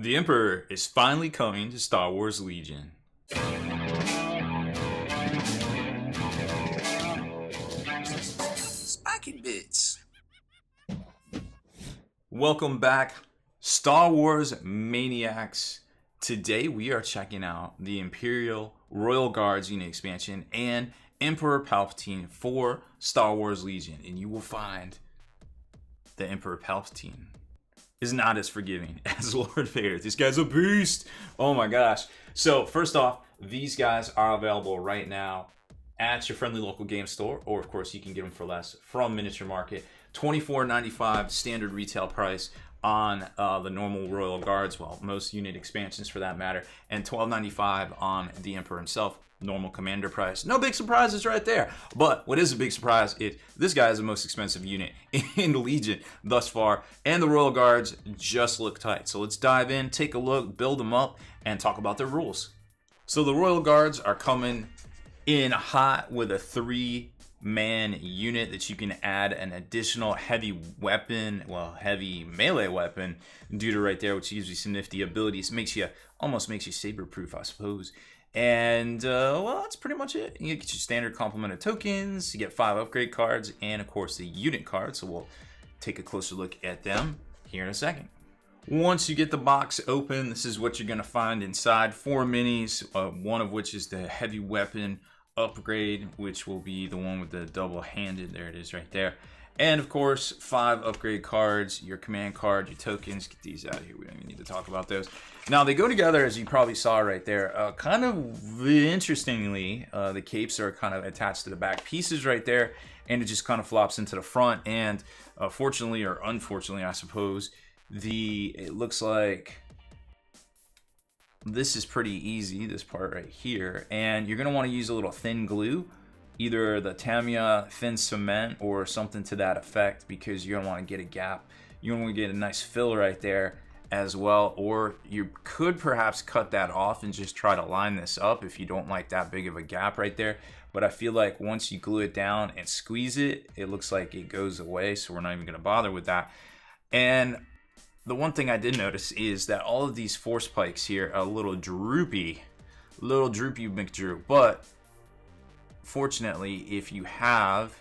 The Emperor is finally coming to Star Wars Legion. Spiky bits. Welcome back, Star Wars Maniacs. Today we are checking out the Imperial Royal Guards unit expansion and Emperor Palpatine for Star Wars Legion. And you will find the Emperor Palpatine is not as forgiving as Lord Vader. This guy's a beast. Oh my gosh. So first off, these guys are available right now at your friendly local game store, or of course you can get them for less from Miniature Market. $24.95 standard retail price on the normal Royal Guards, well, most unit expansions for that matter, and $12.95 on the Emperor himself, normal commander price. No big surprises right there. But what is a big surprise is this guy is the most expensive unit in the Legion thus far, and the Royal Guards just look tight. So let's dive in, take a look, build them up, and talk about their rules. So the Royal Guards are coming in hot with a 3-man unit that you can add an additional heavy weapon, well, heavy melee weapon due to right there, which gives you some nifty abilities. Almost makes you saber proof, I suppose. And well, that's pretty much it. You get your standard complement of tokens, you get 5 upgrade cards, and of course the unit cards. So we'll take a closer look at them here in a second. Once you get the box open, this is what you're going to find inside. 4 minis, one of which is the heavy weapon upgrade, which will be the one with the double-handed. There it is right there. And of course, 5 upgrade cards, your command card, your tokens. Get these out of here. We don't even need to talk about those. Now, they go together, as you probably saw right there. Kind of interestingly, the capes are kind of attached to the back pieces right there, and it just kind of flops into the front. And fortunately, or unfortunately, I suppose, it looks like this is pretty easy, this part right here. And you're going to want to use a little thin glue, either the Tamiya thin cement or something to that effect, because you're going to want to get a gap. You want to get a nice fill right there as well. Or you could perhaps cut that off and just try to line this up if you don't like that big of a gap right there. But I feel like once you glue it down and squeeze it, it looks like it goes away. So we're not even going to bother with that. And the one thing I did notice is that all of these force pikes here are a little droopy McDrew. But fortunately, if you have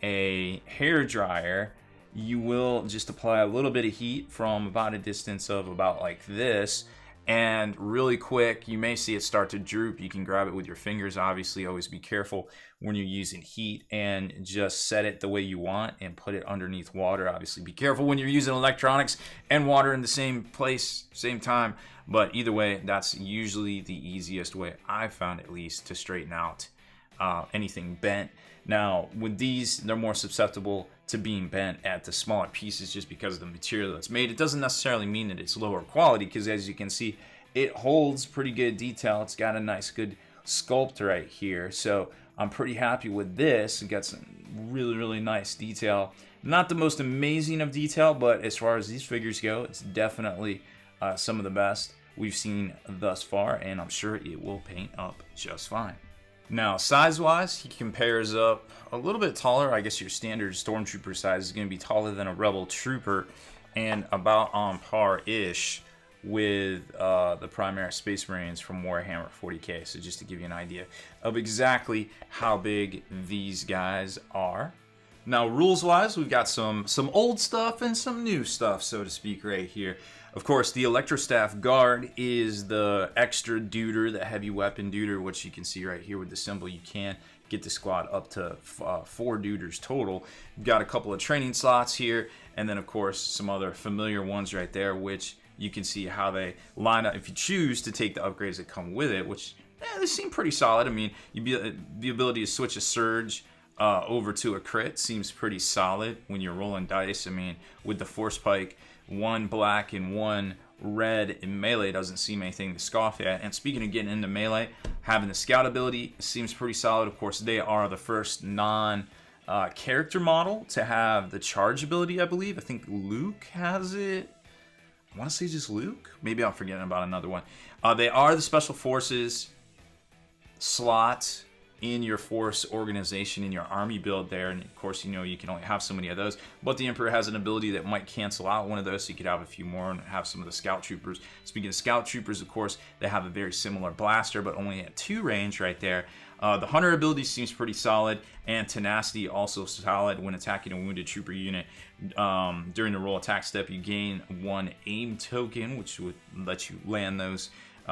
a hair dryer, you will just apply a little bit of heat from about a distance of about like this, and really quick you may see it start to droop. You can grab it with your fingers. Obviously, always be careful when you're using heat, and just set it the way you want and put it underneath water. Obviously, be careful when you're using electronics and water in the same place, same time. But either way, that's usually the easiest way I've found, at least, to straighten out anything bent. Now, with these, they're more susceptible to being bent at the smaller pieces just because of the material that's made. It doesn't necessarily mean that it's lower quality, because as you can see, it holds pretty good detail. It's got a nice good sculpt right here. So I'm pretty happy with this. It got some really nice detail. Not the most amazing of detail, but as far as these figures go, it's definitely some of the best we've seen thus far, and I'm sure it will paint up just fine. Now, size-wise, he compares up a little bit taller. I guess your standard Stormtrooper size is going to be taller than a Rebel Trooper, and about on par-ish with the Primaris Space Marines from Warhammer 40k. So just to give you an idea of exactly how big these guys are. Now, rules-wise, we've got some old stuff and some new stuff, so to speak, right here. Of course, the Electrostaff Guard is the extra deuter, the heavy weapon deuter, which you can see right here with the symbol. You can get the squad up to 4 deuters total. You've got a couple of training slots here, and then, of course, some other familiar ones right there, which you can see how they line up if you choose to take the upgrades that come with it, which they seem pretty solid. I mean, the ability to switch a surge over to a crit seems pretty solid when you're rolling dice. I mean, with the force pike, 1 black and 1 red in melee doesn't seem anything to scoff at. And speaking of getting into melee, having the scout ability seems pretty solid. Of course, they are the first non-character model to have the charge ability, I believe. I think Luke has it. I want to say just Luke. Maybe I'm forgetting about another one. They are the Special Forces slot in your force organization, in your army build there. And of course, you know, you can only have so many of those, but the Emperor has an ability that might cancel out one of those, so you could have a few more and have some of the Scout Troopers. Speaking of Scout Troopers, of course, they have a very similar blaster, but only at 2 range right there. The Hunter ability seems pretty solid, and Tenacity also solid when attacking a wounded trooper unit. During the roll attack step, you gain 1 aim token, which would let you land those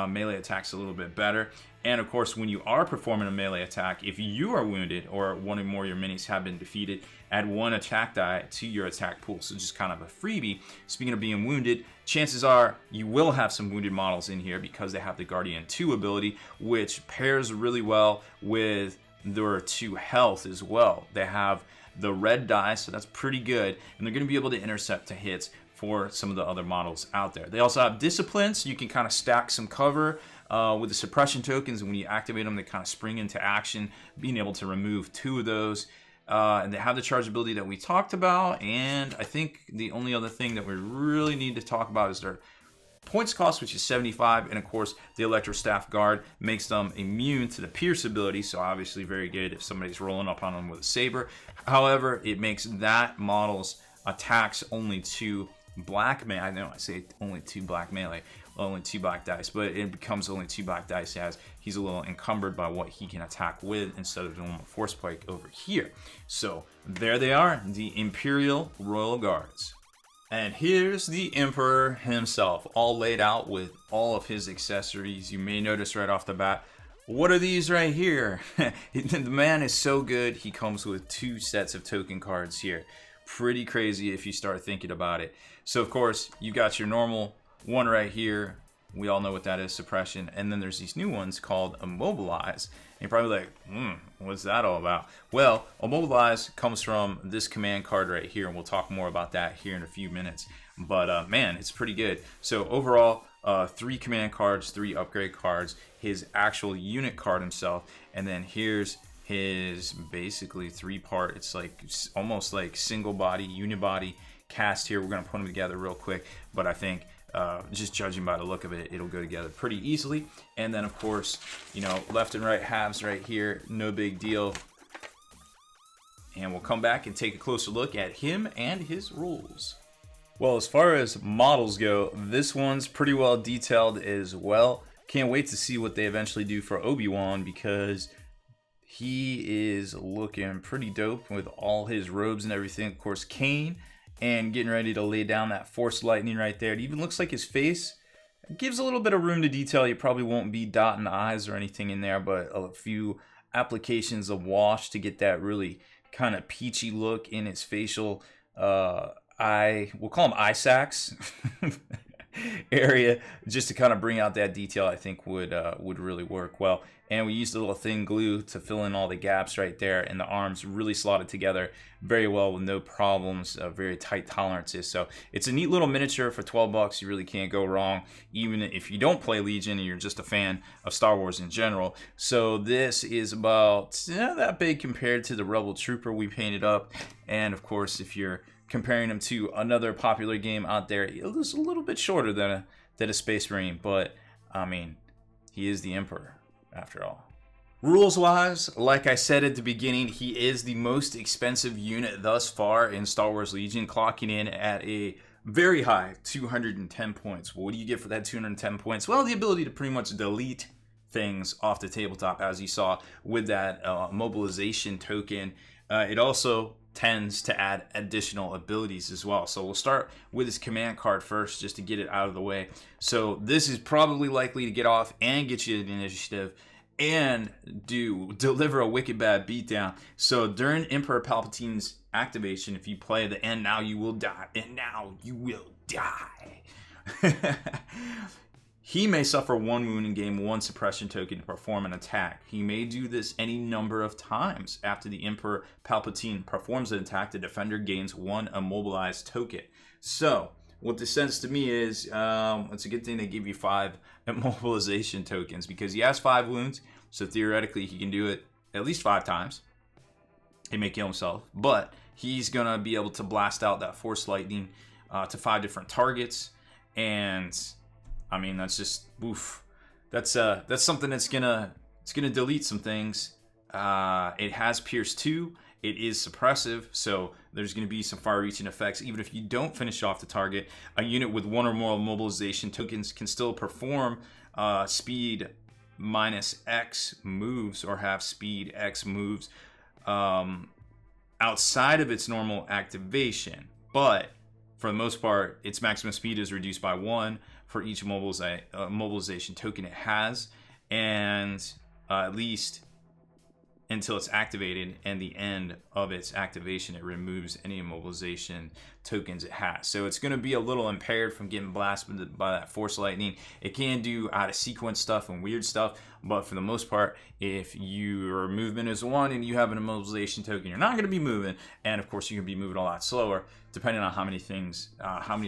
melee attacks a little bit better. And of course, when you are performing a melee attack, if you are wounded or one or more of your minis have been defeated, add 1 attack die to your attack pool. So just kind of a freebie. Speaking of being wounded, chances are you will have some wounded models in here because they have the Guardian 2 ability, which pairs really well with their 2 health as well. They have the red die, so that's pretty good, and they're going to be able to intercept to hits for some of the other models out there. They also have discipline, so you can kind of stack some cover with the suppression tokens, and when you activate them, they kind of spring into action, being able to remove 2 of those. And they have the charge ability that we talked about, and I think the only other thing that we really need to talk about is their points cost, which is 75, and of course the Electro Staff Guard makes them immune to the Pierce ability, so obviously very good if somebody's rolling up on them with a saber. However, it makes that model's attacks only 2 black melee. I know I say only 2 black melee, only 2 black dice, but it becomes only 2 black dice as he's a little encumbered by what he can attack with instead of the normal force pike over here. So there they are, the Imperial Royal Guards. And here's the Emperor himself, all laid out with all of his accessories. You may notice right off the bat, what are these right here? The man is so good, he comes with 2 sets of token cards here. Pretty crazy if you start thinking about it. So of course, you got your normal one right here. We all know what that is, suppression. And then there's these new ones called Immobilize. And you're probably like, what's that all about? Well, Immobilize comes from this command card right here, and we'll talk more about that here in a few minutes. But man, it's pretty good. So overall, 3 command cards, 3 upgrade cards, his actual unit card himself, and then here's his basically 3-part, it's like almost like single body, unibody cast here. We're going to put them together real quick, but I think just judging by the look of it, it'll go together pretty easily. And then of course, you know, left and right halves right here, no big deal. And we'll come back and take a closer look at him and his rules. Well, as far as models go, this one's pretty well detailed as well. Can't wait to see what they eventually do for Obi-Wan, because he is looking pretty dope with all his robes and everything. Of course, Kane, and getting ready to lay down that Force Lightning right there. It even looks like his face gives a little bit of room to detail. You probably won't be dotting eyes or anything in there, but a few applications of wash to get that really kind of peachy look in his facial we'll call them eye sacs area, just to kind of bring out that detail. I think would really work well. And we used a little thin glue to fill in all the gaps right there, and the arms really slotted together very well with no problems, very tight tolerances. So it's a neat little miniature for 12 bucks. You really can't go wrong, even if you don't play Legion and you're just a fan of Star Wars in general. So this is about that big compared to the Rebel Trooper we painted up. And of course, if you're comparing him to another popular game out there, it's a little bit shorter than a Space Marine, but I mean, he is the Emperor after all. Rules wise, like I said at the beginning, he is the most expensive unit thus far in Star Wars Legion, clocking in at a very high 210 points. What do you get for that 210 points? Well, the ability to pretty much delete things off the tabletop, as you saw with that mobilization token. It also tends to add additional abilities as well. So we'll start with his command card first, just to get it out of the way. So this is probably likely to get off and get you the initiative and deliver a wicked bad beatdown. So during Emperor Palpatine's activation, if you play the "and now you will die, and now you will die," he may suffer 1 wound and gain 1 suppression token to perform an attack. He may do this any number of times. After the Emperor Palpatine performs an attack, the defender gains 1 immobilized token. So what this says to me is, it's a good thing they give you 5 immobilization tokens, because he has 5 wounds, so theoretically he can do it at least 5 times. He may kill himself, but he's gonna be able to blast out that Force Lightning to 5 different targets, and I mean, that's just oof. That's something that's gonna delete some things. It has Pierce 2. It is suppressive, so there's going to be some far-reaching effects. Even if you don't finish off the target, a unit with one or more mobilization tokens can still perform speed minus X moves or have speed X moves outside of its normal activation. But for the most part, its maximum speed is reduced by 1 for each mobilization token it has, and at least until it's activated, and the end of its activation, it removes any immobilization tokens it has. So it's going to be a little impaired from getting blasted by that force lightning. It can do out of sequence stuff and weird stuff, but for the most part, if your movement is 1 and you have an immobilization token, you're not going to be moving, and of course you can be moving a lot slower depending on how many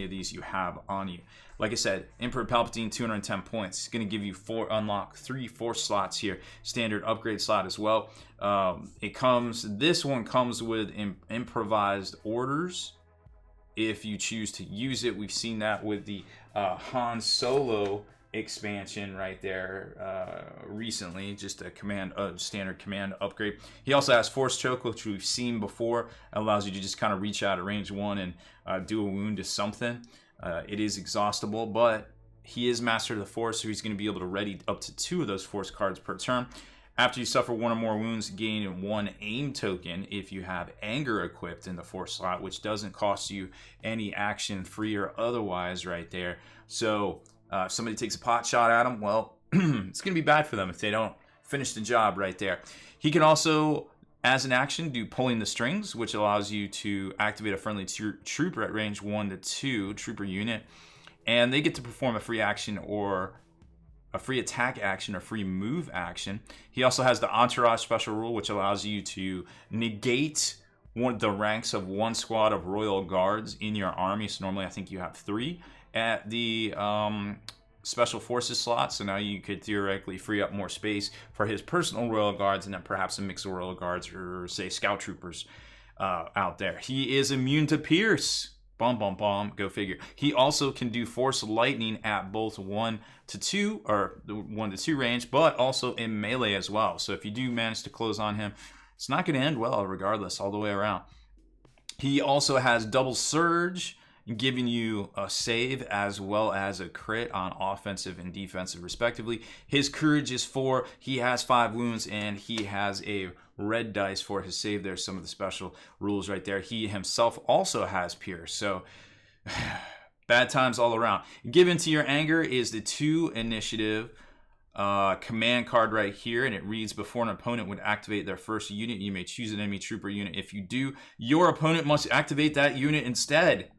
of these you have on you. Like I said, Emperor Palpatine, 210 points. It's going to give you 3 force slots here. Standard upgrade slot as well. This one comes with improvised orders if you choose to use it. We've seen that with the Han Solo expansion right there recently, just a standard command upgrade. He also has Force Choke, which we've seen before. It allows you to just kind of reach out at range 1 and do a wound to something. It is exhaustible, but he is Master of the Force, so he's going to be able to ready up to 2 of those Force cards per turn. After you suffer 1 or more wounds, gain 1 aim token if you have Anger equipped in the Force slot, which doesn't cost you any action, free or otherwise, right there. So if somebody takes a pot shot at him, well, it's going to be bad for them if they don't finish the job right there. He can also, as an action, do Pulling the Strings, which allows you to activate a friendly trooper at range 1 to 2, trooper unit, and they get to perform a free action or a free attack action or free move action. He also has the Entourage special rule, which allows you to negate the ranks of 1 squad of Royal Guards in your army. So normally I think you have 3 at the Special Forces slot, so now you could theoretically free up more space for his personal Royal Guards and then perhaps a mix of Royal Guards or, say, Scout Troopers out there. He is immune to Pierce. Bum, bum, bum. Go figure. He also can do Force Lightning at both 1 to 2 or 1 to 2 range, but also in melee as well. So if you do manage to close on him, it's not going to end well regardless all the way around. He also has Double Surge, giving you a save as well as a crit on offensive and defensive respectively. His courage is 4, he has 5 wounds, and he has a red dice for his save. There's some of the special rules right there. He himself also has Pierce, so bad times all around. Given to your anger is the 2 initiative command card right here, and it reads, before an opponent would activate their first unit, you may choose an enemy trooper unit. If you do, your opponent must activate that unit instead.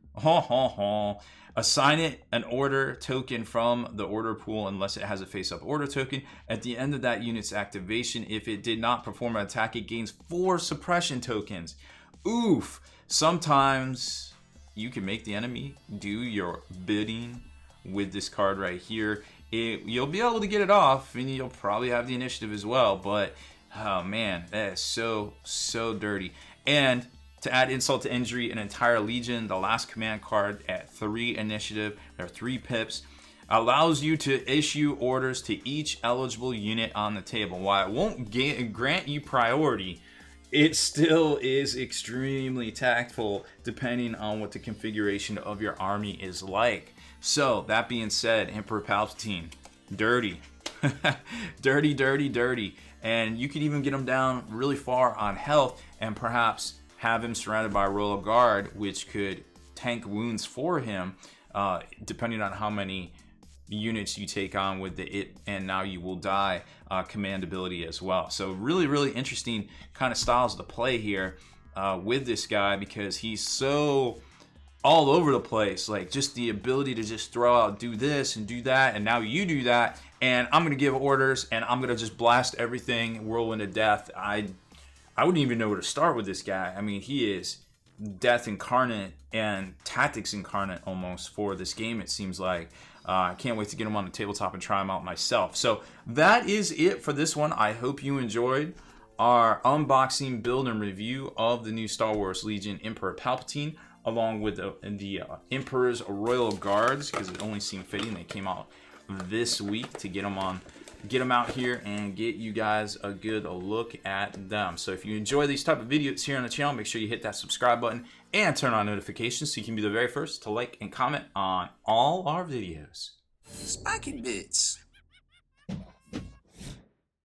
Assign it an order token from the order pool unless it has a face-up order token. At the end of that unit's activation, if it did not perform an attack, it gains 4 suppression tokens. Oof. Sometimes you can make the enemy do your bidding with this card right here. You'll be able to get it off, and you'll probably have the initiative as well, but oh man, that is so dirty. And to add insult to injury, an entire legion, the last command card at 3 initiative, there are 3 pips, allows you to issue orders to each eligible unit on the table. While it won't grant you priority, it still is extremely tactful depending on what the configuration of your army is like. So that being said, Emperor Palpatine, dirty. dirty. And you could even get him down really far on health and perhaps have him surrounded by a Royal Guard, which could tank wounds for him, depending on how many units you take on with the "it and now you will die" command ability as well. So really interesting kind of styles to play here with this guy, because he's so all over the place. Like, just the ability to just throw out, do this and do that, and now you do that, and I'm gonna give orders, and I'm gonna just blast everything, whirlwind of death. I wouldn't even know where to start with this guy. I mean, he is death incarnate and tactics incarnate almost for this game, it seems like. I can't wait to get him on the tabletop and try him out myself. So that is it for this one. I hope you enjoyed our unboxing, build, and review of the new Star Wars Legion Emperor Palpatine, along with the Emperor's Royal Guards, because it only seemed fitting they came out this week to get them on get them out here and get you guys a good look at them. So if you enjoy these type of videos here on the channel, make sure you hit that subscribe button and turn on notifications so you can be the very first to like and comment on all our videos. Spiky bits.